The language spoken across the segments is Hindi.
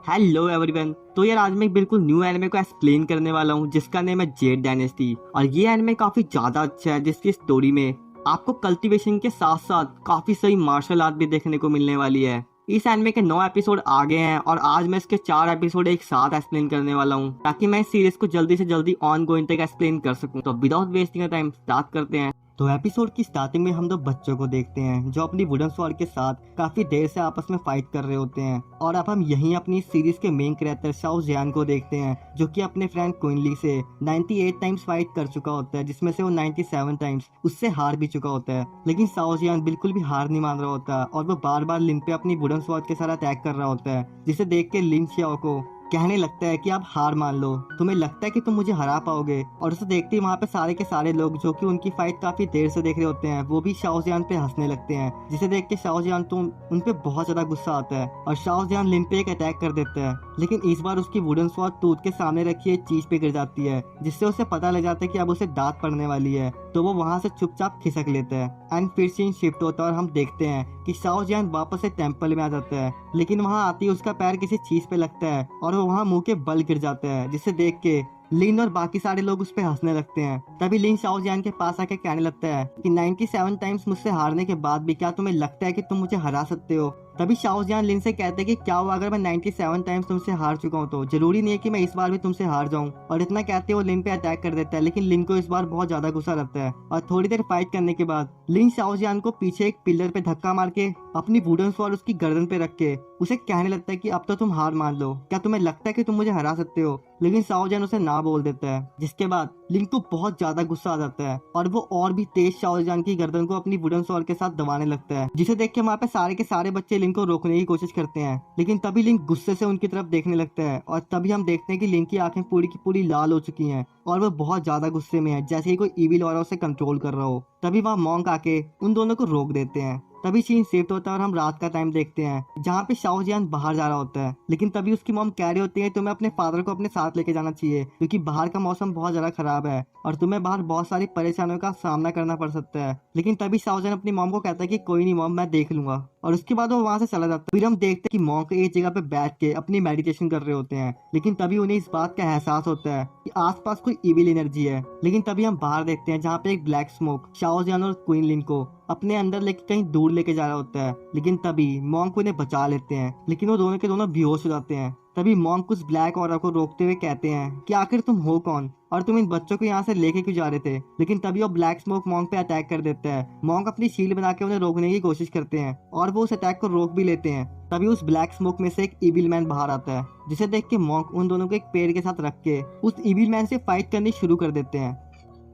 Hello everyone. तो यार आज मैं बिल्कुल न्यू एनिमे को एक्सप्लेन करने वाला हूँ जिसका नेम है जेड डायनेस्टी। और ये एनिमे काफी ज्यादा अच्छा है जिसकी स्टोरी में आपको कल्टीवेशन के साथ साथ काफी सही मार्शल आर्ट भी देखने को मिलने वाली है। इस एनिमे के 9 एपिसोड आ गए हैं और आज मैं इसके 4 एपिसोड एक साथ एक्सप्लेन करने वाला हूँ ताकि मैं इस सीरीज को जल्दी से जल्दी ऑन गोइंग तक एक्सप्लेन कर सकूँ। तो विदाउट वेस्टिंग टाइम स्टार्ट करते हैं। तो एपिसोड की स्टार्टिंग में हम दो बच्चों को देखते हैं जो अपनी वुडन स्वॉर्ड के साथ काफी देर से आपस में फाइट कर रहे होते हैं। और अब हम यहीं अपनी सीरीज के मेन कैरेक्टर शाओ जियान को देखते हैं जो कि अपने फ्रेंड क्विनली से 98 टाइम्स फाइट कर चुका होता है, जिसमें से वो 97 टाइम्स उससे हार भी चुका होता है। लेकिन शाओ जियान बिल्कुल भी हार नहीं मान रहा होता और वो बार बार लिन पे अपनी वुडन स्वॉर्ड के साथ अटैक कर रहा होता है, जिसे देख के लिन शाओ को कहने लगता है कि आप हार मान लो, तुम्हें लगता है कि तुम मुझे हरा पाओगे। और उसे देखते ही वहाँ पे सारे के सारे लोग जो कि उनकी फाइट काफी देर से देख रहे होते हैं वो भी शाओ जियान पे हंसने लगते हैं, जिसे देख के शाओ जियान तो उन पे बहुत ज्यादा गुस्सा आता है और शाओ जियान लिन पे एक अटैक कर देता है। लेकिन इस बार उसकी वुडन स्वॉर्ड टूथ के सामने रखी एक चीज पे गिर जाती है, जिससे उसे पता लग जाता है कि अब उसे दांत पड़ने वाली है। तो वो वहाँ से चुपचाप खिसक लेता है एंड फिर सीन शिफ्ट होता है और हम देखते हैं कि शाओ जियान वापस से टेंपल में आ जाता है। लेकिन वहाँ आते ही उसका पैर किसी चीज पे लगता है और वो वहाँ मुंह के बल गिर जाता है, जिसे देख के लिन और बाकी सारे लोग उस पे हंसने लगते हैं। तभी लिन शाओ जियान के पास आके कहने लगता है कि 97 टाइम्स मुझसे हारने के बाद भी क्या तुम्हें लगता है कि तुम मुझे हरा सकते हो। तभी शाओ जियान लिन से कहते हैं कि क्या हुआ अगर मैं 97 टाइम्स तुमसे हार चुका हूँ तो जरूरी नहीं है कि मैं इस बार भी तुमसे हार जाऊँ। और इतना कहते वो लिन पे अटैक कर देता है, लेकिन लिन को इस बार बहुत ज्यादा गुस्सा लगता है और थोड़ी देर फाइट करने के बाद लिन शाओ जियान को पीछे एक पिलर पे धक्का मार के अपनी वुडन स्वॉर्ड उसकी गर्दन पे रख के उसे कहने लगता है कि अब तो तुम हार मान लो, क्या तुम्हें लगता है कि तुम मुझे हरा सकते हो। लेकिन शाओ जियान उसे ना बोल देता है, जिसके बाद लिन को बहुत ज्यादा गुस्सा आ जाता है और वो और भी तेज शाओ जियान की गर्दन को अपनी वुडन स्वॉर्ड के साथ दबाने लगता है, जिसे देख के वहाँ पे सारे के सारे बच्चे लिन को रोकने की कोशिश करते हैं। लेकिन तभी लिन गुस्से से उनकी तरफ देखने लगता है और तभी हम देखते हैं कि लिन की आंखें पूरी की पूरी लाल हो चुकी हैं और वो बहुत ज्यादा गुस्से में है, जैसे ही कोई इविल ऑरा उसे कंट्रोल कर रहा हो। तभी वहाँ मॉन्क आके उन दोनों को रोक देते हैं। तभी सीन शिफ्ट होता है और हम रात का टाइम देखते हैं जहाँ पे शाओ जियान बाहर जा रहा होता है। लेकिन तभी उसकी मॉम कह रही होती है तुम्हें अपने फादर को अपने साथ लेके जाना चाहिए क्योंकि बाहर का मौसम बहुत ज्यादा खराब है और तुम्हें बाहर बहुत सारी परेशानियों का सामना करना पड़ सकता है। लेकिन तभी शाओ जियान अपनी मॉम को कहता है कि कोई नहीं मॉम, मैं देख लूंगा। और उसके बाद वो वहां से चला जाता है। फिर हम देखते हैं कि मॉन्क एक जगह पे बैठ के अपनी मेडिटेशन कर रहे होते हैं। लेकिन तभी उन्हें इस बात का एहसास होता है कि आसपास कोई इविल एनर्जी है। लेकिन तभी हम बाहर देखते हैं जहाँ पे एक ब्लैक स्मोक शाओ जियान और क्वीन लिन को अपने अंदर लेके कहीं दूर लेके जा रहा होता है। लेकिन तभी मॉन्क उन्हें बचा लेते हैं, लेकिन वो दोनों के दोनों बेहोश हो जाते हैं। तभी मॉन्क उस ब्लैक ऑरा को रोकते हुए कहते हैं कि आखिर तुम हो कौन और तुम इन बच्चों को यहाँ से लेके क्यों जा रहे थे। लेकिन तभी वो ब्लैक स्मोक मॉन्क पे अटैक कर देता है। मॉन्क अपनी शील्ड बना के उन्हें रोकने की कोशिश करते हैं और वो उस अटैक को रोक भी लेते हैं। तभी उस ब्लैक स्मोक में से एक इविल मैन बाहर आता है, जिसे देख के मॉन्क उन दोनों को एक पेड़ के साथ रख के उस इविल मैन से फाइट करनी शुरू कर देते हैं।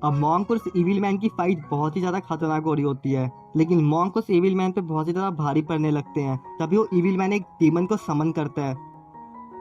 अब मॉन्क और उस इविल मैन की फाइट बहुत ही ज्यादा खतरनाक हो रही होती है, लेकिन मॉन्क उस इविल मैन पे बहुत ही ज्यादा भारी पड़ने लगते हैं। तभी वो इविल मैन एक डीमन को समन करता है,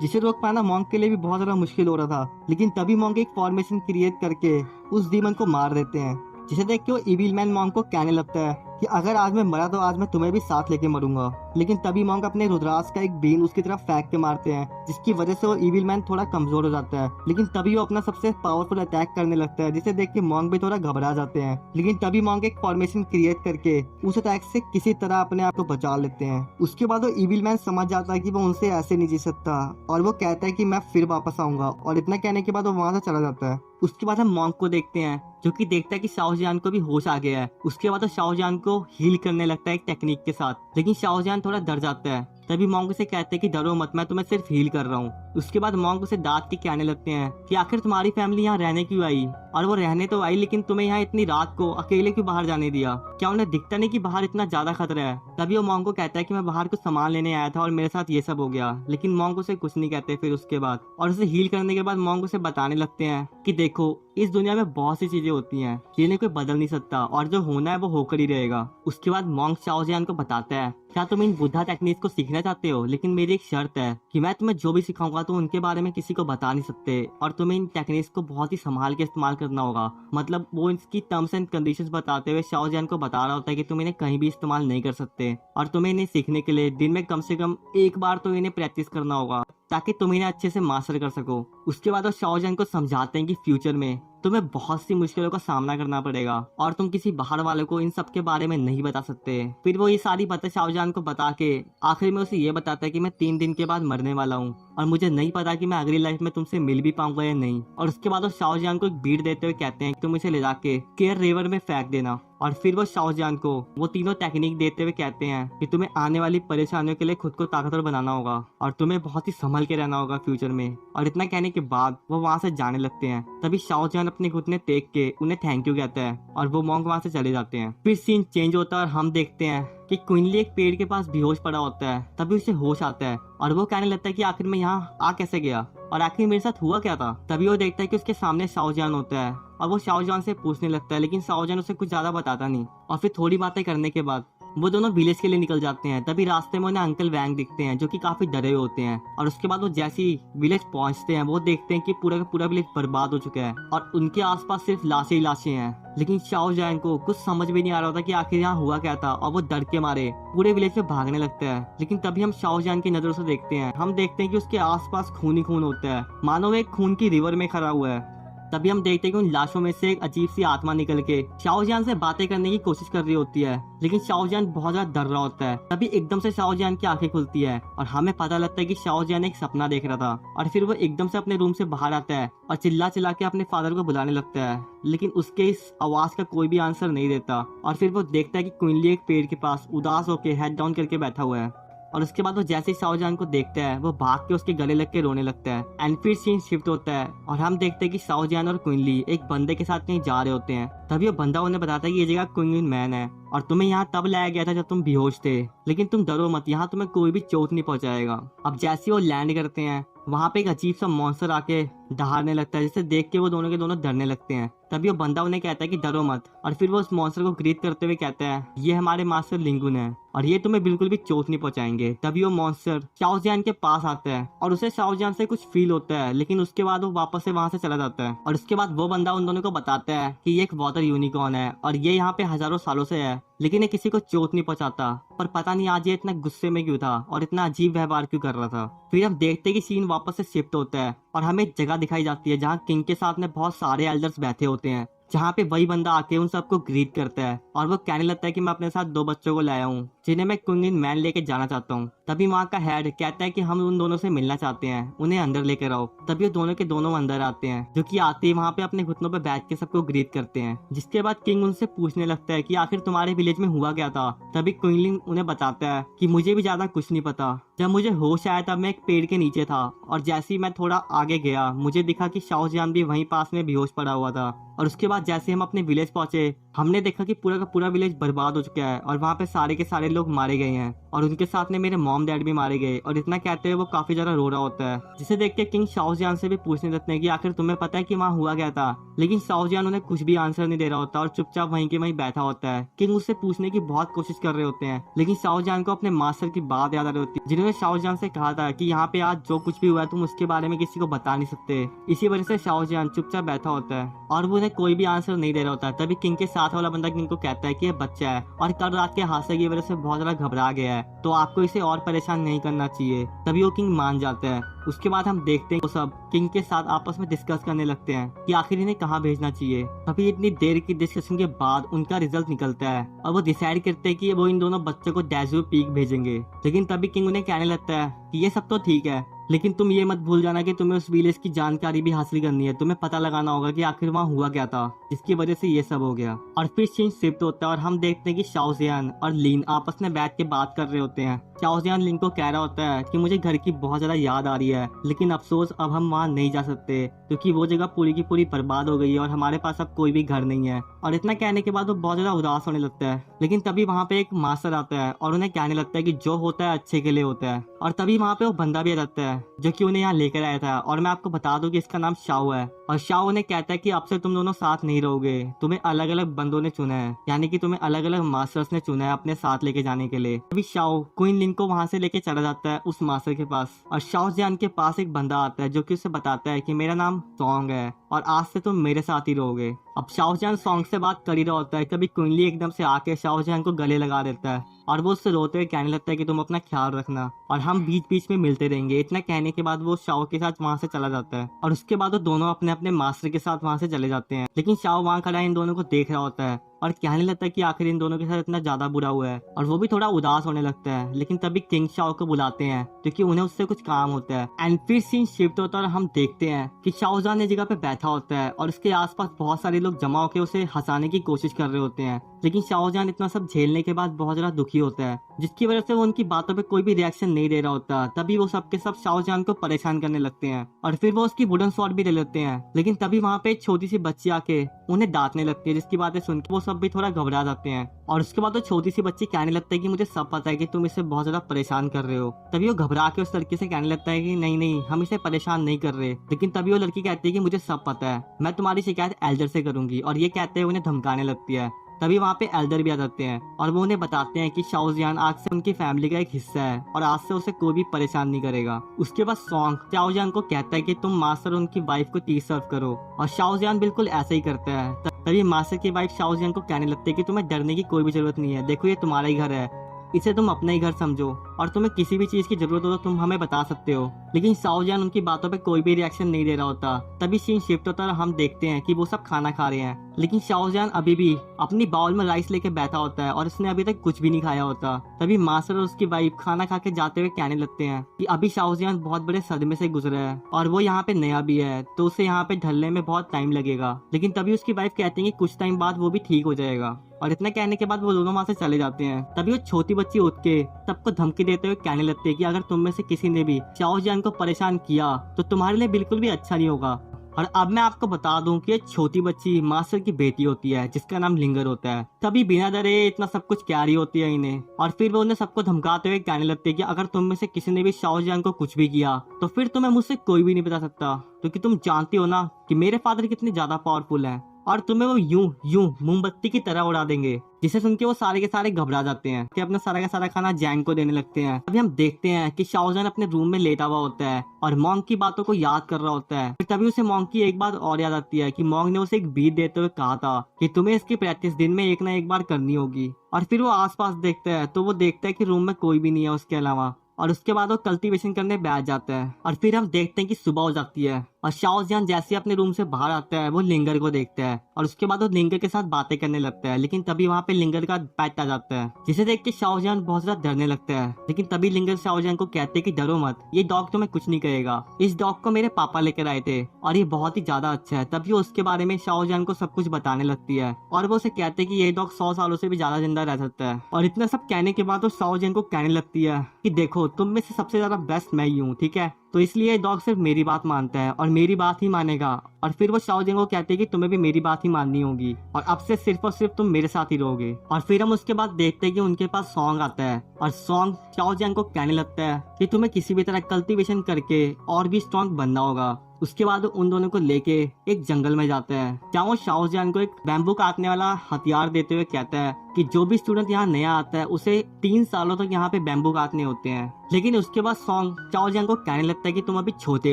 जिसे रोक पाना मॉन्क के लिए भी बहुत ज्यादा मुश्किल हो रहा था। लेकिन तभी मॉन्क एक फॉर्मेशन क्रिएट करके उस डीमन को मार देते हैं, जिसे देख के वो इविल मैन मॉन्क को कहने लगता है कि अगर आज मैं मरा तो आज मैं तुम्हें भी साथ लेके मरूंगा। लेकिन तभी मॉन्क अपने रुद्राक्ष का एक बीन उसकी तरफ फेंक के मारते हैं, जिसकी वजह से वो इविल मैन थोड़ा कमजोर हो जाता है। लेकिन तभी वो अपना सबसे पावरफुल अटैक करने लगता है, जिसे देख के मॉन्क भी थोड़ा घबरा जाते हैं। लेकिन तभी मॉन्क एक फॉर्मेशन क्रिएट करके उस अटैक से किसी तरह अपने आप को बचा लेते हैं। उसके बाद वो इविल मैन समझ जाता है कि वो उनसे ऐसे नहीं जी सकता और वो कहता है कि मैं फिर वापस आऊंगा। और इतना कहने के बाद वो वहां से चला जाता है। उसके बाद हम मॉन्क को देखते हैं जो कि देखता है कि शाओ जियान को भी होश आ गया है। उसके बाद तो शाओ जियान को हील करने लगता है एक टेक्निक के साथ, लेकिन शाओ जियान थोड़ा डर जाता है। तभी मॉन्क उसे कहते हैं कि डरो मत, मैं तुम्हें सिर्फ हील कर रहा हूँ। उसके बाद मॉन्क उसे डांट के कहने लगते हैं कि आखिर तुम्हारी फैमिली यहाँ रहने क्यों आई। और वो रहने तो आई, लेकिन तुम्हें यहाँ इतनी रात को अकेले क्यों बाहर जाने दिया, क्या उन्हें दिखता नहीं कि बाहर इतना ज्यादा खतरा है। तभी वो मॉन्क को कहता है कि मैं बाहर कुछ सामान लेने आया था और मेरे साथ ये सब हो गया। लेकिन मॉन्क उसे कुछ नहीं कहते फिर उसके बाद। और उसे हील करने के बाद मॉन्क उसे बताने लगते हैं कि देखो इस दुनिया में बहुत सी चीजें होती हैं जिन्हें कोई बदल नहीं सकता और जो होना है वो होकर ही रहेगा। उसके बाद मॉन्क शाओ जियान को बताता है क्या तुम इन बुद्धा टेक्निक्स को सीखना चाहते हो, लेकिन मेरी एक शर्त है कि मैं तुम्हें जो भी सिखाऊंगा तो उनके बारे में किसी को बता नहीं सकते और तुम्हें इन टेक्निक्स को बहुत ही संभाल के इस्तेमाल करना होगा। मतलब वो इसकी टर्म्स एंड कंडीशंस बताते हुए शाओ जियान को बता रहा होता है कि तुम इन्हें कहीं भी इस्तेमाल नहीं कर सकते और तुम्हें इन्हें सीखने के लिए दिन में कम से कम एक बार तो इन्हें प्रैक्टिस करना होगा ताकि तुम इन्हें अच्छे से मास्टर कर सको। उसके बाद वो शाओ जियान को समझाते हैं कि फ्यूचर में तुम्हें बहुत सी मुश्किलों का सामना करना पड़ेगा और तुम किसी बाहर वाले को इन सब के बारे में नहीं बता सकते। फिर वो ये सारी बातें शाहजहान को बता के आखिर में उसे ये बताता है कि मैं 3 दिन के बाद मरने वाला हूँ और मुझे नहीं पता कि मैं अगली लाइफ में तुमसे मिल भी पाऊंगा या नहीं। और उसके बाद वो शाहजहान को एक बीट देते हुए कहते हैं कि तुम इसे ले जाके केयर रिवर में फेंक देना। और फिर वो शाहजहान को वो तीनों टेक्निक देते हुए कहते हैं कि तुम्हें आने वाली परेशानियों के लिए खुद को ताकतवर बनाना होगा और तुम्हें बहुत ही संभल के रहना होगा फ्यूचर में। और इतना कहने के बाद वो वहाँ से जाने लगते हैं। तभी शाहजहान अपने घुटने टेक के उन्हें थैंक यू कहता है और वो मॉन्क वहाँ से चले जाते हैं। फिर सीन चेंज होता है और हम देखते हैं कि क्विनली एक पेड़ के पास बेहोश पड़ा होता है। तभी उसे होश आता है और वो कहने लगता है कि आखिर मैं यहाँ आ कैसे गया और आखिर मेरे साथ हुआ क्या था। तभी वो देखता है कि उसके सामने शाहजहान होता है और वो शाहजहान से पूछने लगता है, लेकिन शाहजहान उसे कुछ ज्यादा बताता नहीं। और फिर थोड़ी बातें करने के बाद वो दोनों विलेज के लिए निकल जाते हैं। तभी रास्ते में उन्हें अंकल वैंग दिखते हैं जो कि काफी डरे हुए होते हैं। और उसके बाद वो जैसे ही विलेज पहुंचते हैं वो देखते हैं कि पूरा का पूरा विलेज बर्बाद हो चुका है और उनके आसपास सिर्फ लाशें ही लाशें हैं। लेकिन शाहजहान को कुछ समझ भी नहीं आ रहा था कि आखिर यहाँ हुआ क्या था और वो डर के मारे पूरे विलेज में भागने लगता है। लेकिन तभी हम शाहजहान की नजरों से देखते हैं, हम देखते हैं कि उसके आसपास खून ही खून होता है, मानो वो एक खून की रिवर में खड़ा हुआ है। तभी हम देखते हैं कि उन लाशों में से एक अजीब सी आत्मा निकल के शाहजहान से बातें करने की कोशिश कर रही होती है। लेकिन शाहजहान बहुत ज्यादा डर रहा होता है। तभी एकदम से शाहजहान की आंखें खुलती है और हमें पता लगता है कि शाहजहान एक सपना देख रहा था। और फिर वो एकदम से अपने रूम से बाहर आता है और चिल्ला चिल्ला के अपने फादर को बुलाने लगता है, लेकिन उसके इस आवाज का कोई भी आंसर नहीं देता। और फिर वो देखता है कि क्विनली एक पेड़ के पास उदास होकर हेड डाउन करके बैठा हुआ है। और उसके बाद वो जैसे ही शाहजहान को देखता है वो भाग के उसके गले लग के रोने लगता है। एंड फिर सीन शिफ्ट होता है और हम देखते हैं कि शाहजहान और क्विनली एक बंदे के साथ कहीं जा रहे होते हैं। तभी वो बंदा उन्हें बताता है कि ये जगह क्विन मैन है और तुम्हें यहाँ तब लाया गया था जब तुम बेहोश थे, लेकिन तुम डरो मत, यहाँ तुम्हें कोई भी चोट नहीं पहुंचाएगा। अब जैसे वो लैंड करते हैं वहाँ पे एक अजीब सा मॉन्स्टर आके दहाड़ने लगता है, जिसे देख के वो दोनों के दोनों डरने लगते हैं। तभी वो बंदा उन्हें कहता है कि डरो मत और फिर वो उस मॉन्स्टर को ग्रीट करते हुए कहता है, ये हमारे मास्टर लिंगुन है और ये तुम्हें बिल्कुल भी चोट नहीं पहुंचाएंगे। तभी वो मॉन्स्टर शाहजहान के पास आता है और उसे शाहजहान से कुछ फील होता है, लेकिन उसके बाद वो वापस से वहाँ से चला जाता है। और उसके बाद वो बंदा उन दोनों को बताता है कि ये एक वाटर यूनिकॉर्न है और ये यहाँ पे हजारों सालों से है, लेकिन ये किसी को चोट नहीं पहुंचाता। पर पता नहीं आज ये इतना गुस्से में क्यों था और इतना अजीब व्यवहार क्यों कर रहा था। फिर हम देखते हैं कि सीन वापस से शिफ्ट होता है और हमें एक जगह दिखाई जाती है जहाँ किंग के साथ में बहुत सारे एल्डर्स बैठे होते हैं, जहाँ पे वही बंदा आके उन सबको ग्रीट करता है और वो कहने लगता है कि मैं अपने साथ 2 बच्चों को लाया हूँ जिन्हें मैं क्विन मैन लेके जाना चाहता हूँ। तभी वहाँ का हेड कहता है कि हम उन दोनों से मिलना चाहते हैं, उन्हें अंदर लेकर आओ। तभी वो दोनों के दोनों अंदर आते हैं, जो कि आते ही वहाँ पे अपने घुटनों पे बैठ के सबको ग्रीट करते हैं। जिसके बाद किंग उनसे पूछने लगता है कि आखिर तुम्हारे विलेज में हुआ क्या था। तभी क्विनलिंग उन्हें बताता है कि मुझे भी ज्यादा कुछ नहीं पता, जब मुझे होश आया तब मैं एक पेड़ के नीचे था और जैसे ही मैं थोड़ा आगे गया मुझे दिखा कि शाहजहान भी वहीं पास में बेहोश पड़ा हुआ था। और उसके बाद जैसे हम अपने विलेज पहुंचे हमने देखा कि पूरा का पूरा विलेज बर्बाद हो चुका है और वहाँ पे सारे के सारे लोग मारे गए हैं और उनके साथ में मेरे मॉम डैड भी मारे गए। और इतना कहते हुए वो काफी ज्यादा रो रहा होता है, जिसे देख के किंग शाहजहान से भी पूछने लगते हैं कि आखिर तुम्हें पता है कि वहाँ हुआ क्या था। लेकिन शाहजहान उन्हें कुछ भी आंसर नहीं दे रहा होता और चुपचाप वहीं के वहीं बैठा होता है। किंग उससे पूछने की बहुत कोशिश कर रहे होते हैं, लेकिन शाहजहान को अपने मास्टर की बात याद आ रही होती है, जिन्होंने शाहजहान से कहा था कि यहाँ पे आज जो कुछ भी हुआ है तुम उसके बारे में किसी को बता नहीं सकते। इसी वजह से शाहजहान चुपचाप बैठा होता है और वो उन्हें कोई भी आंसर नहीं दे रहा होता। तभी किंग के साथ वाला बंदा किंग को कहता है कि ये बच्चा है और कल रात के हादसे की वजह से बहुत ज्यादा घबरा गया है, तो आपको इसे और परेशान नहीं करना चाहिए। तभी वो किंग मान जाता है। उसके बाद हम देखते हैं वो सब किंग के साथ आपस में डिस्कस करने लगते हैं कि आखिर इन्हें कहाँ भेजना चाहिए। तभी इतनी देर की डिस्कशन के बाद उनका रिजल्ट निकलता है और वो डिसाइड करते हैं कि वो इन दोनों बच्चों को डेजर्ट पीक भेजेंगे। लेकिन तभी किंग उन्हें कहने लगता है कि ये सब तो ठीक है, लेकिन तुम ये मत भूल जाना कि तुम्हें उस विलेज की जानकारी भी हासिल करनी है, तुम्हें पता लगाना होगा कि आखिर वहाँ हुआ क्या था जिसकी वजह से ये सब हो गया। और फिर सीन शिफ्ट होता है और हम देखते हैं कि शाहजहान और लीन आपस में बैठ के बात कर रहे होते हैं। शाहजहान लीन को कह रहा होता है कि मुझे घर की बहुत ज्यादा याद आ रही है, लेकिन अफसोस अब हम वहाँ नहीं जा सकते क्योंकि वो जगह पूरी की पूरी बर्बाद हो गई है और हमारे पास अब कोई भी घर नहीं है। और इतना कहने के बाद वो बहुत ज्यादा उदास होने लगता है। लेकिन तभी वहाँ पे एक मास्टर आता है और उन्हें कहने लगता है कि जो होता है अच्छे के लिए होता है। और तभी वहाँ पे वो बंदा भी रहता है जो कि उन्हें यहाँ लेकर आया था, और मैं आपको बता दूं कि इसका नाम शाओ है। और शाओ उन्हें कहता है कि अब से तुम दोनों साथ नहीं रहोगे, तुम्हें अलग अलग बंदों ने चुना है, यानी कि तुम्हें अलग अलग मास्टर्स ने चुना है अपने साथ लेके जाने के लिए। तभी शाओ क्वीन लिन को वहाँ से लेके चला जाता है उस मास्टर के पास, और शाओजहान के पास एक बंदा आता है जो कि उसे बताता है कि मेरा नाम सॉन्ग है और आज से तुम मेरे साथ ही रहोगे। अब शाओजहान सॉन्ग से बात कर ही रहा होता है, कभी क्विनली एकदम से आके शाओजहान को गले लगा देता है और वो उससे रोते हुए कहने लगता है कि तुम अपना ख्याल रखना और हम बीच बीच में मिलते रहेंगे। इतना कहने के बाद वो शाओ के साथ वहां से चला जाता है और उसके बाद वो दोनों अपने अपने मास्टर के साथ वहाँ से चले जाते हैं। लेकिन शाओ वहाँ खड़ा इन दोनों को देख रहा होता है और कहने लगता है कि आखिर इन दोनों के साथ इतना ज्यादा बुरा हुआ है, और वो भी थोड़ा उदास होने लगता है। लेकिन तभी किंग शाओ को बुलाते हैं क्योंकि उन्हें उससे कुछ काम होता है। एंड फिर सीन शिफ्ट होता है और हम देखते हैं कि शाओजान ने जगह पे बैठा होता है और उसके आसपास बहुत सारे लोग जमा होकर उसे हंसाने की कोशिश कर रहे होते हैं। लेकिन शाओजान इतना सब झेलने के बाद बहुत ज्यादा दुखी होता है, जिसकी वजह से वो उनकी बातों पे कोई भी रिएक्शन नहीं दे रहा होता। तभी वो सबके सब शाओजान को परेशान करने लगते हैं और फिर वो उसकी वुडन स्वॉर्ड भी ले लेते हैं। लेकिन तभी वहाँ पे एक छोटी सी बच्ची आके उन्हें डांटने लगती है, जिसकी बातें सुनकर वो सब भी थोड़ा घबरा जाते हैं। और उसके बाद वो छोटी सी बच्ची कहने लगता है कि मुझे सब पता है कि तुम इसे बहुत ज्यादा परेशान कर रहे हो। तभी वो घबरा के उस लड़की से कहने लगता है कि नहीं नहीं, हम इसे परेशान नहीं कर रहे। लेकिन तभी वो लड़की कहती है कि मुझे सब पता है, मैं तुम्हारी शिकायत एल्डर से करूंगी, और ये कहते हुए उन्हें धमकाने लगती है। तभी वहाँ पे एल्डर भी आ जाते हैं और वो उन्हें बताते हैं कि शाओजियान आज से उनकी फैमिली का एक हिस्सा है और आज से उसे कोई भी परेशान नहीं करेगा। उसके बाद सॉन्ग शाओजियान को कहता है कि तुम मास्टर उनकी वाइफ को टी सर्व करो, और शाओजियान बिल्कुल ऐसा ही करता है। तभी मास्टर की वाइफ शाओजियान को कहने लगती है कि तुम्हें डरने की कोई भी जरूरत नहीं है, देखो ये तुम्हारा ही घर है, इसे तुम अपना ही घर समझो, और तुम्हें किसी भी चीज की जरूरत हो तो तुम हमें बता सकते हो। लेकिन शाओजियान उनकी बातों पे कोई भी रिएक्शन नहीं दे रहा होता। तभी सीन शिफ्ट होता है और हम देखते हैं कि वो सब खाना खा रहे हैं। लेकिन शाओजियान अभी भी अपनी बाउल में राइस लेके बैठा होता है और उसने अभी तक कुछ भी नहीं खाया होता। तभी मास्टर और उसकी वाइफ खाना खा के जाते हुए कहने लगते हैं कि अभी शाओजियान बहुत बड़े सदमे से गुजरा है और वो यहाँ पे नया भी है, तो उसे यहाँ पे ढलने में बहुत टाइम लगेगा। लेकिन तभी उसकी वाइफ कहती है कि कुछ टाइम बाद वो भी ठीक हो जाएगा, और इतना कहने के बाद वो दोनों वहां से चले जाते हैं। तभी वो छोटी बच्ची उठ के सबको धमकी देते हुए कहने लगती है कि अगर तुम में से किसी ने भी शाओजियान को परेशान किया तो तुम्हारे लिए बिल्कुल भी अच्छा नहीं होगा। और अब मैं आपको बता दूं कि ये छोटी बच्ची मास्टर की बेटी होती है जिसका नाम लिंगर होता है। तभी बिना डरे इतना सब कुछ कह रही होती है इन्हें, और फिर वो उन्हें सबको धमकाते हुए कहने लगती है कि अगर तुम में से किसी ने भी शाओजियान को कुछ भी किया तो फिर तुम्हें मुझसे कोई भी नहीं बता सकता, क्योंकि तुम जानती हो ना कि मेरे फादर कितने ज्यादा पावरफुल हैं और तुम्हें वो यूं यूं मोमबत्ती की तरह उड़ा देंगे। जिसे सुन के वो सारे के सारे घबरा जाते हैं कि अपना सारा का सारा खाना जैंग को देने लगते हैं। अभी हम देखते हैं कि शाओजान अपने रूम में लेटा हुआ होता है और मॉन्ग की बातों को याद कर रहा होता है। फिर तभी उसे मॉन्ग की एक बात और याद आती है कि मॉन्ग ने उसे एक बीट देते हुए कहा था कि तुम्हें इसकी प्रैक्टिस दिन में एक ना एक बार करनी होगी। और फिर वो आसपास देखता है तो वो देखता है कि रूम में कोई भी नहीं है उसके अलावा, और उसके बाद वो कल्टीवेशन करने बैठ जाता है। और फिर हम देखते हैं कि सुबह हो जाती है और शाओजियान जैसे अपने रूम से बाहर आता है वो लिंगर को देखता है, और उसके बाद वो लिंगर के साथ बातें करने लगता है। लेकिन तभी वहाँ पे लिंगर का पेट आ जाता है, जिसे देख के शाओजियान बहुत ज्यादा डरने लगता है। लेकिन तभी लिंगर शाओजियान को कहते हैं कि डरो मत, ये डॉग तुम्हें कुछ नहीं करेगा, इस डॉग को मेरे पापा लेकर आए थे और ये बहुत ही ज्यादा अच्छा है। तभी वो उसके बारे में शाओजियान को सब कुछ बताने लगती है और वो उसे कहते हैं कि ये डॉग 100 सालों से भी ज्यादा जिंदा रह सकता है। और इतना सब कहने के बाद वो शाओजियान को कहने लगती है कि देखो तुम में से सबसे ज्यादा बेस्ट मैं ही हूँ, ठीक है, तो इसलिए डॉग सिर्फ मेरी बात मानता है और मेरी बात ही मानेगा। और फिर वो शाओजियान को कहते हैं कि तुम्हें भी मेरी बात ही माननी होगी और अब से सिर्फ और सिर्फ तुम मेरे साथ ही रहोगे। और फिर हम उसके बाद देखते हैं कि उनके पास सॉन्ग आता है और सॉन्ग शाओजियान को कहने लगता है कि तुम्हें किसी भी तरह कल्टीवेशन करके और भी स्ट्रॉन्ग बनना होगा। उसके बाद उन दोनों को लेके एक जंगल में जाता है, जहाँ वो शाओजियान को एक बैम्बू काटने वाला हथियार देते हुए कहता है कि जो भी स्टूडेंट यहाँ नया आता है उसे 3 सालों तक यहाँ पे बैम्बू काटने होते हैं। लेकिन उसके बाद सॉन्ग शाओजियान को कहने लगता है कि तुम अभी छोटे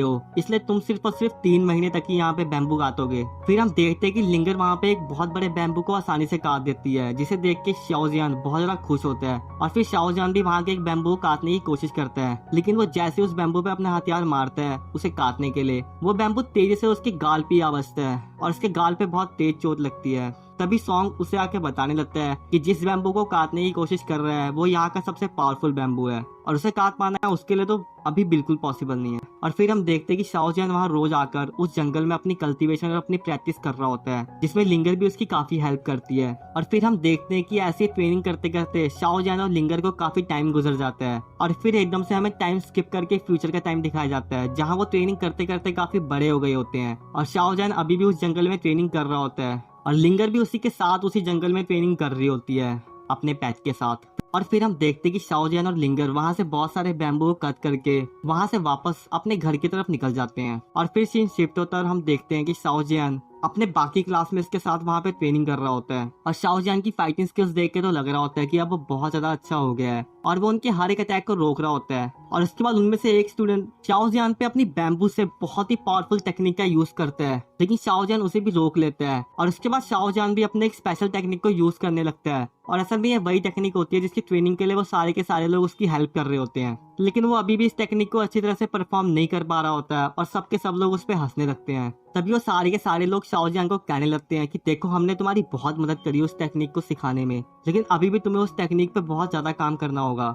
हो, इसलिए तुम सिर्फ और सिर्फ 3 महीने तक ही यहाँ पे बैम्बू काटोगे। फिर हम देखते हैं कि लिंगर वहाँ पे एक बहुत बड़े बैम्बू को आसानी से काट देती है, जिसे देख के शाओजियान बहुत ज्यादा खुश होता है। और फिर शाओजियान भी वहाँ के एक बैम्बू को काटने की कोशिश करता है, लेकिन वो जैसे उस बैम्बू पे अपना हथियार मारता है उसे काटने के लिए, वो बैम्बू तेजी से उसके गाल पे आ बजता है और उसके गाल पे बहुत तेज चोट लगती है। तभी सॉन्ग उसे आके बताने लगता है कि जिस बैम्बू को काटने की कोशिश कर रहा है वो यहाँ का सबसे पावरफुल बैम्बू है और उसे काट पाना है उसके लिए तो अभी बिल्कुल पॉसिबल नहीं है। और फिर हम देखते हैं कि शाओजियान वहाँ रोज आकर उस जंगल में अपनी कल्टीवेशन और अपनी प्रैक्टिस कर रहा होता है, जिसमें लिंगर भी उसकी काफी हेल्प करती है। और फिर हम देखते हैं कि ऐसी ट्रेनिंग करते करते शाओजियान और लिंगर को काफी टाइम गुजर जाता है और फिर एकदम से हमें टाइम स्किप करके फ्यूचर का टाइम दिखाया जाता है, जहाँ वो ट्रेनिंग करते करते काफी बड़े हो गए होते हैं और शाओजियान अभी भी उस जंगल में ट्रेनिंग कर रहा होता है और लिंगर भी उसी के साथ उसी जंगल में ट्रेनिंग कर रही होती है अपने पेट के साथ। और फिर हम देखते हैं कि शाओजियान और लिंगर वहां से बहुत सारे बैम्बू को कट करके वहां से वापस अपने घर की तरफ निकल जाते हैं। और फिर सीन शिफ्ट होता है और हम देखते हैं कि शाओजियान अपने बाकी क्लासमेट्स के साथ वहां पे ट्रेनिंग कर रहा होता है और शाओजियान की फाइटिंग स्किल्स देख के तो लग रहा होता है कि अब वो बहुत ज्यादा अच्छा हो गया है। और वो उनके हर एक अटैक को रोक रहा होता है। और उसके बाद उनमें से एक स्टूडेंट शाओजियान पे अपनी बैम्बू से बहुत ही पावरफुल टेक्निक का यूज करता है, लेकिन शाओजियान उसे भी रोक लेता है। और उसके बाद शाओजियान भी अपने एक स्पेशल टेक्निक को यूज करने लगता है, और असल में ये वही टेक्निक होती है जिसकी ट्रेनिंग के लिए वो सारे के सारे लोग उसकी हेल्प कर रहे होते हैं। लेकिन वो अभी भी इस टेक्निक को अच्छी तरह से परफॉर्म नहीं कर पा रहा होता है, और सबके सब लोग उस पर हंसने लगते हैं। तभी वो सारे के सारे लोग शाओजियान को कहने लगते हैं कि देखो, हमने तुम्हारी बहुत मदद करी उस टेक्निक को सिखाने में, लेकिन अभी भी तुम्हें उस टेक्निक पे बहुत ज्यादा काम करना होगा,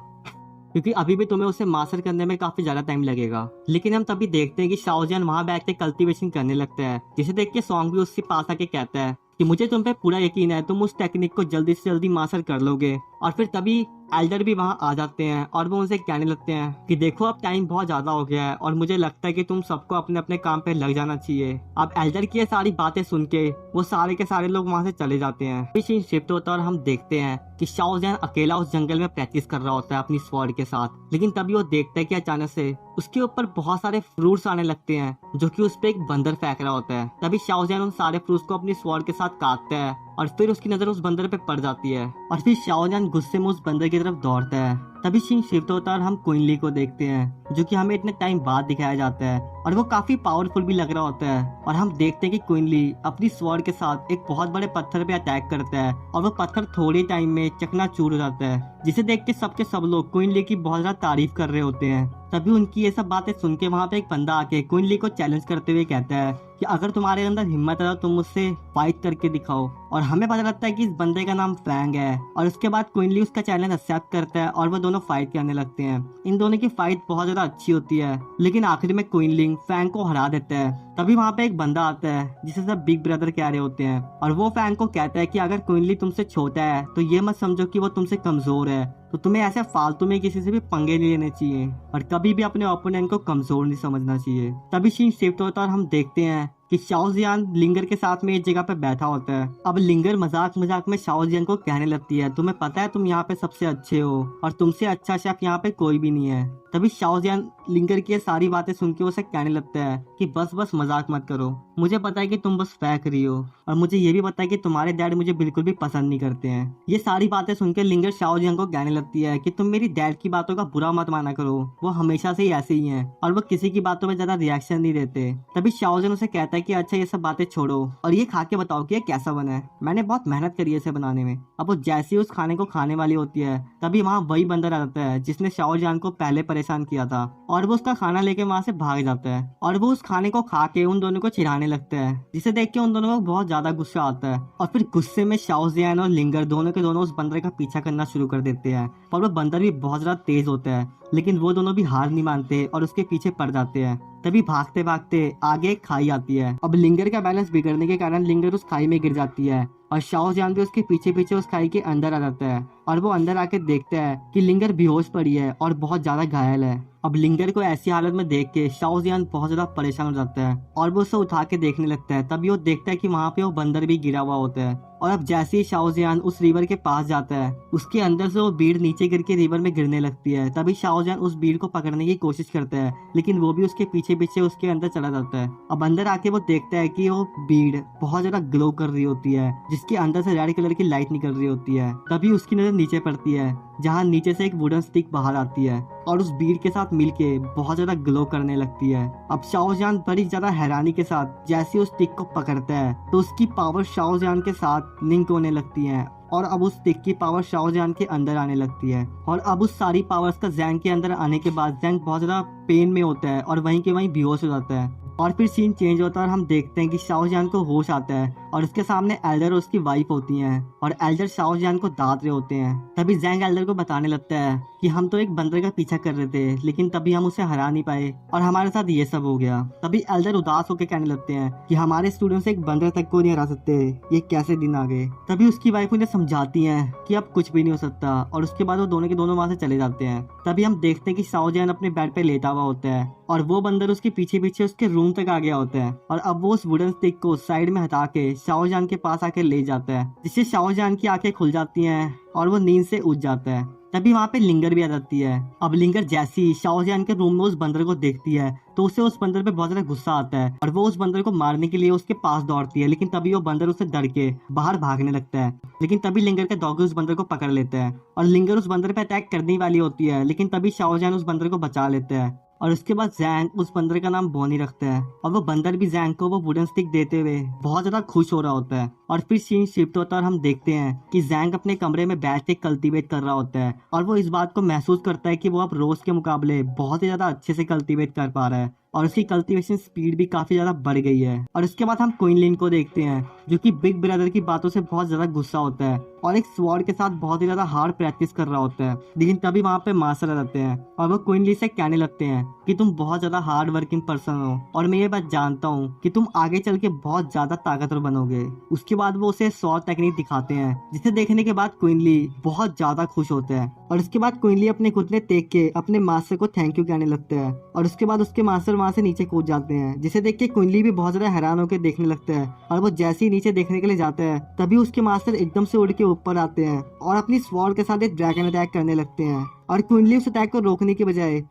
क्योंकि अभी भी तुम्हें उसे मास्टर करने में काफी ज्यादा टाइम लगेगा। लेकिन हम तभी देखते हैं कि शाओजियान वहां बैठ के कल्टीवेशन करने लगता है, जिसे देख के सॉन्ग भी उसके पास आके कहता है कि मुझे तुम पे पूरा यकीन है, तुम उस टेक्निक को जल्दी से जल्दी मास्टर कर लोगे। और फिर तभी एल्डर भी वहां आ जाते हैं, और वो उनसे कहने लगते हैं कि देखो, अब टाइम बहुत ज्यादा हो गया है, और मुझे लगता है कि तुम सबको अपने अपने काम पे लग जाना चाहिए। अब एल्डर की ये सारी बातें सुन के वो सारे के सारे लोग वहां से चले जाते हैं। फिर सीन शिफ्ट होता है और हम देखते हैं कि शाओजियान अकेला उस जंगल में प्रैक्टिस कर रहा होता है अपनी स्वॉर्ड के साथ। लेकिन तभी वो देखता है कि अचानक से उसके ऊपर बहुत सारे फ्रूट्स आने लगते हैं, जो कि उस पे एक बंदर फेंक रहा होता है। तभी शाओजियान उन सारे फ्रूट्स को अपनी स्वॉर्ड के साथ काटता है, और फिर उसकी नजर उस बंदर पे पड़ जाती है, और फिर शाओजियान गुस्से में उस बंदर की तरफ दौड़ता है। तभी सीन शिफ्ट होता है और हम क्वीन को देखते हैं, जो कि हमें इतने टाइम बाद दिखाया जाता है, और वो काफी पावरफुल भी लग रहा होता है। और हम देखते हैं कि क्वीन अपनी स्वॉर्ड के साथ एक बहुत बड़े पत्थर पे अटैक करता है, और वो पत्थर थोड़े टाइम में चकनाचूर हो जाता है, जिसे देख के सबके सब लोग क्वीन की बहुत ज्यादा तारीफ कर रहे होते हैं। तभी उनकी ये सब बातें सुन के वहाँ पे एक बंदा आके क्वीन को चैलेंज करते हुए कहता है कि अगर तुम्हारे अंदर हिम्मत है तो तुम मुझसे फाइट करके दिखाओ। और हमें पता लगता है कि इस बंदे का नाम फैंग है, और उसके बाद क्वीन उसका चैलेंज एक्सेप्ट करता है, और वो दोनों फाइट करने लगते हैं। इन दोनों की फाइट बहुत ज्यादा अच्छी होती है, लेकिन आखिर में क्वीन फैंग को हरा देता है। तभी वहाँ पे एक बंदा आता है जिसे सब बिग ब्रदर कह रहे होते हैं, और वो फैंग को कहता है कि अगर क्वीन तुमसे छोटा है तो ये मत समझो कि वो तुमसे कमजोर है, तो तुम्हें ऐसे फालतू में किसी से भी पंगे नहीं लेने चाहिए, और कभी भी अपने ओपोनेंट को कमजोर नहीं समझना चाहिए। तभी सीन शिफ्ट होता है और हम देखते हैं कि शाओजियान लिंगर के साथ में एक जगह पे बैठा होता है। अब लिंगर मजाक मजाक में शाओजियान को कहने लगती है, तुम्हें पता है तुम यहाँ पे सबसे अच्छे हो, और तुमसे अच्छा शेफ यहाँ पे कोई भी नहीं है। तभी शाओजियान लिंगर की सारी बातें सुन के उसे कहने लगता है कि बस बस मजाक मत करो, मुझे पता है कि तुम बस फेंक रही हो, और मुझे ये भी पता है कि तुम्हारे डैड मुझे बिल्कुल भी पसंद नहीं करते हैं। ये सारी बातें सुनकर लिंगर शाओजियान को कहने लगती है कि तुम मेरी डैड की बातों का बुरा मत माना करो, वो हमेशा से ही ऐसे ही हैं, और वो किसी की बातों में ज्यादा रिएक्शन नहीं देते। तभी शाओजियान उसे कहता है कि अच्छा, ये सब बातें छोड़ो और ये खा के बताओ कि ये कैसा बना है, मैंने बहुत मेहनत करी है इसे बनाने में। अब वो जैसे ही उस खाने को खाने वाली होती है, तभी वहाँ वही बंदर आ जाता है जिसने शाओजियान को पहले परेशान किया था, और वो उसका खाना लेके वहाँ से भाग जाता है, और वो उस खाने को खा के उन दोनों को चिढ़ाने लगता है, जिसे देख के उन दोनों को बहुत ज्यादा गुस्सा आता है। और फिर गुस्से में शाओजियान और लिंगर दोनों के दोनों उस बंदर का पीछा करना शुरू कर देते हैं, और वो बंदर भी बहुत ज्यादा तेज होता है, लेकिन वो दोनों भी हार नहीं मानते और उसके पीछे पड़ जाते हैं। तभी भागते भागते आगे एक खाई आती है। अब लिंगर का बैलेंस बिगड़ने के कारण लिंगर उस खाई में गिर जाती है, और शाओजियान भी उसके पीछे पीछे उस खाई के अंदर आ जाता है, और वो अंदर आके देखता है कि लिंगर बेहोश पड़ी है और बहुत ज्यादा घायल है। अब लिंगर को ऐसी हालत में देख के शाओजियान बहुत ज्यादा परेशान हो जाता है, और वो उसे उठा के देखने लगता है। तभी वो देखता है कि वहाँ पे वो बंदर भी गिरा हुआ होता है, और अब जैसे ही शाओजियान उस रिवर के पास जाता है, उसके अंदर से वो बीड़ नीचे गिर के रिवर में गिरने लगती है। तभी शाओजियान उस बीड़ को पकड़ने की कोशिश करता है, लेकिन वो भी उसके पीछे पीछे उसके अंदर चला जाता है। अब अंदर आके वो देखता है कि वो बीड़ बहुत ज्यादा ग्लो कर रही होती है, जिसके अंदर से रेड कलर की लाइट निकल रही होती है। तभी उसकी नजर नीचे पड़ती है, जहाँ नीचे से एक वुडन स्टिक बाहर आती है, और उस बीड़ के साथ मिलके बहुत ज्यादा ग्लो करने लगती है। अब शाओजियान बड़ी ज्यादा हैरानी के साथ जैसे उस स्टिक को पकड़ता है, तो उसकी पावर शाओजियान के साथ लिंक होने लगती है, और अब उस स्टिक की पावर शाओजियान के अंदर आने लगती है। और अब उस सारी पावर्स का जैंग के अंदर आने के बाद जैंग बहुत ज्यादा पेन में होता है, और वहीं के वहीं बेहोश हो जाता है। और फिर सीन चेंज होता है और हम देखते हैं कि शाओजियान को होश आता है, और उसके सामने एल्डर और उसकी वाइफ होती हैं, और एल्डर शाओजियान को दांत रहे होते हैं। तभी जैंग एल्डर को बताने लगता है कि हम तो एक बंदर का पीछा कर रहे थे, लेकिन तभी हम उसे हरा नहीं पाए, और हमारे साथ ये सब हो गया। तभी एल्डर उदास होकर कहने लगते हैं कि हमारे स्टूडेंट्स एक बंदर तक को नहीं हरा सकते, ये कैसे दिन आ गए। तभी उसकी वाइफ उन्हें समझाती है कि अब कुछ भी नहीं हो सकता, और उसके बाद वो दोनों के दोनों वहां से चले जाते हैं। तभी हम देखते हैं कि शाओजियान अपने बेड पे लेटा हुआ होता है, और वो बंदर उसके पीछे पीछे उसके रूम तक आ गया होता है, और अब वो उस वुडन स्टिक को साइड में हटा के शाओजियान के पास आके ले जाता है, जिससे शाओजियान की आंखें खुल जाती हैं और वो नींद से उठ जाता है। तभी वहाँ पे लिंगर भी आ जाती है। अब लिंगर जैसे ही शाओजैन के रूम में उस बंदर को देखती है तो उसे उस बंदर पे बहुत ज्यादा गुस्सा आता है और वो उस बंदर को मारने के लिए उसके पास दौड़ती है, लेकिन तभी वो बंदर उसे डर के बाहर भागने लगता है। लेकिन तभी लिंगर के डॉगी उस बंदर को पकड़ लेता है और लिंगर उस बंदर पे अटैक करने वाली होती है, लेकिन तभी शाओजैन उस बंदर को बचा लेता है। और उसके बाद जैंग उस बंदर का नाम बोनी रखता है और वो बंदर भी जैंग को वो वुडन स्टिक देते हुए बहुत ज्यादा खुश हो रहा होता है। और फिर सीन शिफ्ट होता है और हम देखते हैं कि जैंग अपने कमरे में बैठ के कल्टीवेट कर रहा होता है और वो इस बात को महसूस करता है कि वो अब रोज के मुकाबले बहुत ही ज्यादा अच्छे से कल्टीवेट कर पा रहा है और उसकी कल्टीवेशन स्पीड भी काफी ज्यादा बढ़ गई है। और इसके बाद हम क्विनलिन को देखते हैं जो कि बिग ब्रदर की बातों से बहुत ज्यादा गुस्सा होता है और एक स्वॉर्ड के साथ बहुत ही ज्यादा हार्ड प्रैक्टिस कर रहा होता है। लेकिन तभी वहाँ पे मास्टर आ जाते हैं और वो क्विनलिन से कहने लगते हैं कि तुम बहुत ज्यादा हार्ड वर्किंग पर्सन हो और मैं ये बात जानता हूँ कि तुम आगे चल के बहुत ज्यादा ताकतवर बनोगे। उसके बाद वो उसे स्वॉर्ड टेक्निक दिखाते हैं जिसे देखने के बाद क्विनली बहुत ज्यादा खुश होता है और उसके बाद क्विनली अपने घुटने टेक के अपने मास्टर को थैंक यू कहने लगता है और उसके बाद उसके मास्टर वहाँ से नीचे कूद जाते हैं, जिसे देख के क्विनली भी बहुत ज्यादा हैरान होकर देखने लगता है। और वो जैसे ही नीचे देखने के लिए जाता है तभी उसके मास्टर एकदम से उड़ के ऊपर आते हैं और अपनी स्वॉर्ड के साथ एक ड्रैगन अटैक करने लगते हैं और क्विनली उस अटैक को रोकने के बजाय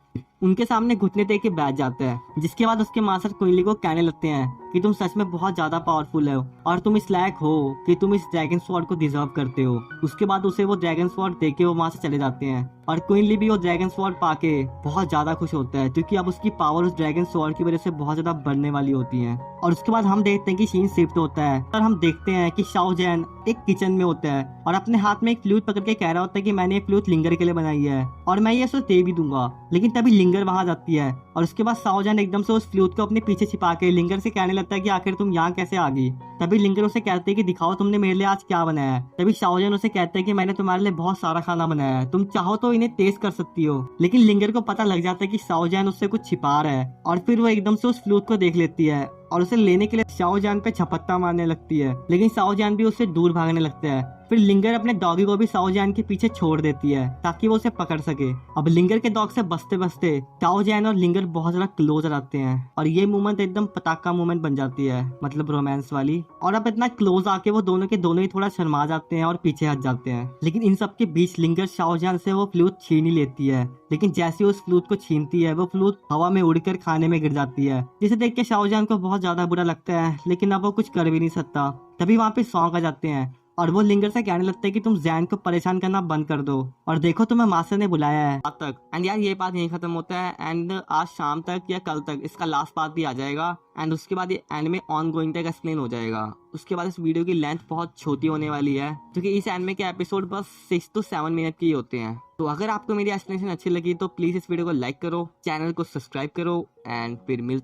उनके सामने घुटने टेक के बैठ जाता है। जिसके बाद उसके मास्टर क्विनली को कहने लगते हैं कि तुम सच में बहुत ज्यादा पावरफुल हो और तुम इस लायक हो कि तुम इस ड्रैगन स्वॉर्ड को डिजर्व करते हो। उसके बाद उसे वो ड्रैगन स्वॉर्ड देके वो वहां से चले जाते हैं और क्विनली भी वो ड्रैगन स्वॉर्ड पाके बहुत ज्यादा खुश होता है क्योंकि अब उसकी पावर उस ड्रैगन स्वॉर्ड की वजह से बहुत ज्यादा बढ़ने वाली होती है। और उसके बाद हम देखते हैं कि सीन शिफ्ट होता है और हम देखते हैं कि शाओजैन एक किचन में होता है और अपने हाथ में एक फ्लूट पकड़ के कह रहा होता है कि मैंने ये फ्लूट लिंगर के लिए बनाई है और मैं ये उसे दे भी दूंगा। लेकिन तभी लिंगर वहां जाती है और उसके बाद शाओजैन एकदम से उस फ्लूट को अपने पीछे छिपा के लिंगर से कहने लगता है कि आखिर तुम यहाँ कैसे आ गई। तभी लिंगर उसे कहते हैं कि दिखाओ तुमने मेरे लिए आज क्या बनाया है। तभी शाओजैन उसे कहते हैं कि मैंने तुम्हारे लिए बहुत सारा खाना बनाया है, तुम चाहो तो इन्हें टेस्ट कर सकती हो। लेकिन लिंगर को पता लग जाता है कि शाओजैन उससे कुछ छिपा रहा है और फिर वो एकदम से उस फ्लूट को देख लेती है और उसे लेने के लिए शाओजैन पे झपट्टा मारने लगती है, लेकिन शाओजैन भी उससे दूर भागने लगता है। फिर लिंगर अपने डॉगी को भी शाओजैन के पीछे छोड़ देती है ताकि वो उसे पकड़ सके। अब लिंगर के डॉग से बचते बचते शाओजैन और लिंगर बहुत ज्यादा क्लोज आते हैं और ये मोमेंट एकदम पटाखा मोमेंट बन जाती है, मतलब रोमांस वाली। और अब इतना क्लोज आके वो दोनों के दोनों ही थोड़ा शर्मा जाते हैं और पीछे हट जाते हैं। लेकिन इन सब के बीच लिंगर शाओजैन से वो फ्लूट छीन ही लेती है, लेकिन जैसे उस फ्लूट को छीनती है वो फ्लूट हवा में उड़कर खाने में गिर जाती है, जिसे देख के शाओजैन को बहुत ज्यादा बुरा लगता है, लेकिन अब वो कुछ कर भी नहीं सकता। तभी वहाँ पे सॉन्ग आ जाते हैं और वो लिंगर से कहने लगता है कि तुम जैन को परेशान करना बंद कर दो और देखो तुम्हें मास्टर ने बुलाया है रात तक। एंड यार ये बात यहीं खत्म होता है एंड आज शाम तक या कल तक इसका लास्ट पार्ट भी आ जाएगा एंड उसके बाद ये एनिमे ऑन गोइंग तक एक्सप्लेन हो जाएगा। उसके बाद इस वीडियो की लेंथ बहुत छोटी होने वाली है क्योंकि इस एनिमे के एपिसोड बस 6 to 7 मिनट के ही होते हैं। तो अगर आपको मेरी एक्सप्लेनेशन अच्छी लगी तो प्लीज इस वीडियो को लाइक करो, चैनल को सब्सक्राइब करो एंड फिर मिलते